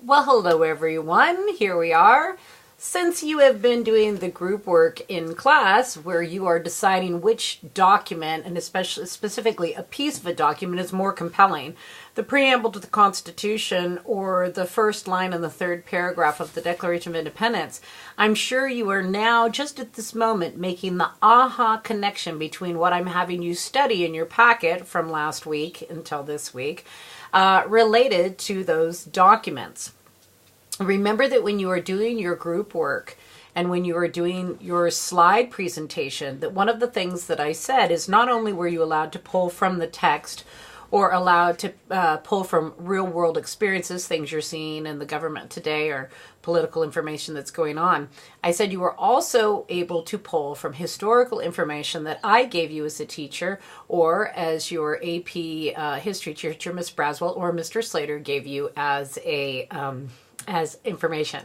Well, hello everyone. Here we are. Since you have been doing the group work in class where you are deciding which document, and especially specifically a piece of a document, is more compelling, the preamble to the Constitution or the first line in the third paragraph of the Declaration of Independence, I'm sure you are now, just at this moment, making the aha connection between what I'm having you study in your packet from last week until this week, related to those documents. Remember that when you are doing your group work and when you are doing your slide presentation, that one of the things that I said is not only were you allowed to pull from the text or allowed to pull from real world experiences, things you're seeing in the government today or political information that's going on, I said you were also able to pull from historical information that I gave you as a teacher or as your AP history teacher, Miss Braswell, or Mr. Slater gave you as information.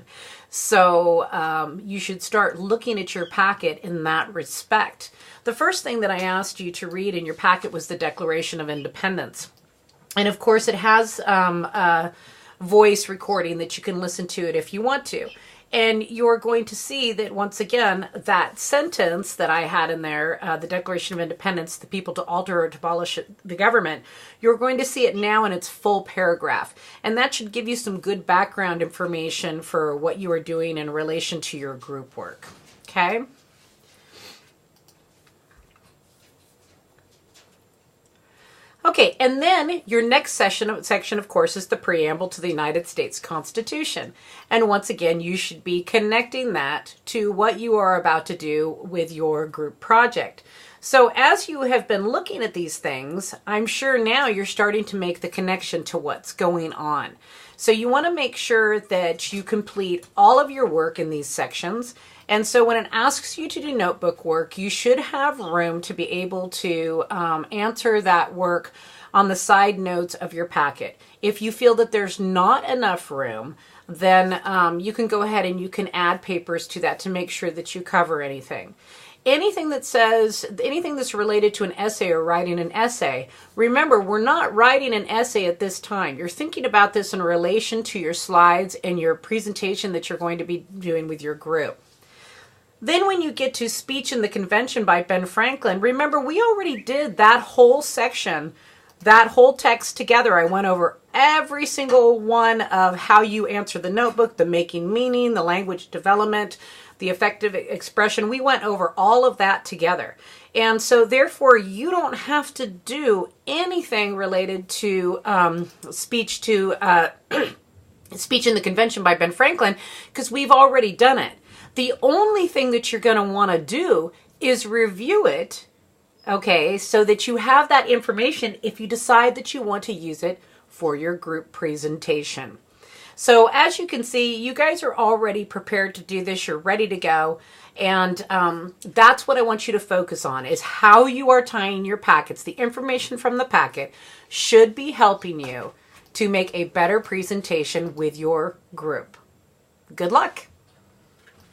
So you should start looking at your packet in that respect. The first thing that I asked you to read in your packet was the Declaration of Independence. And of course it has a voice recording that you can listen to it if you want to. And you're going to see that once again, that sentence that I had in there, the Declaration of Independence, the people to alter or to abolish the government, you're going to see it now in its full paragraph. And that should give you some good background information for what you are doing in relation to your group work. Okay? Okay, and then your next section, of course, is the preamble to the United States Constitution. And once again, you should be connecting that to what you are about to do with your group project. So as you have been looking at these things, I'm sure now you're starting to make the connection to what's going on. So you want to make sure that you complete all of your work in these sections. And so when it asks you to do notebook work, you should have room to be able to answer that work on the side notes of your packet. If you feel that there's not enough room, then you can go ahead and you can add papers to that to make sure that you cover anything. Anything that's related to an essay or writing an essay, remember, we're not writing an essay at this time. You're thinking about this in relation to your slides and your presentation that you're going to be doing with your group. Then when you get to Speech in the Convention by Ben Franklin, remember, we already did that whole section, that whole text together. I went over every single one of how you answer the notebook, the making meaning, the language development, the effective expression. We went over all of that together. And so therefore, you don't have to do anything related to speech in the Convention by Ben Franklin, because we've already done it. The only thing that you're going to want to do is review it, okay, so that you have that information if you decide that you want to use it for your group presentation. So as you can see, you guys are already prepared to do this. You're ready to go. And that's what I want you to focus on, is how you are tying your packets. The information from the packet should be helping you to make a better presentation with your group. Good luck.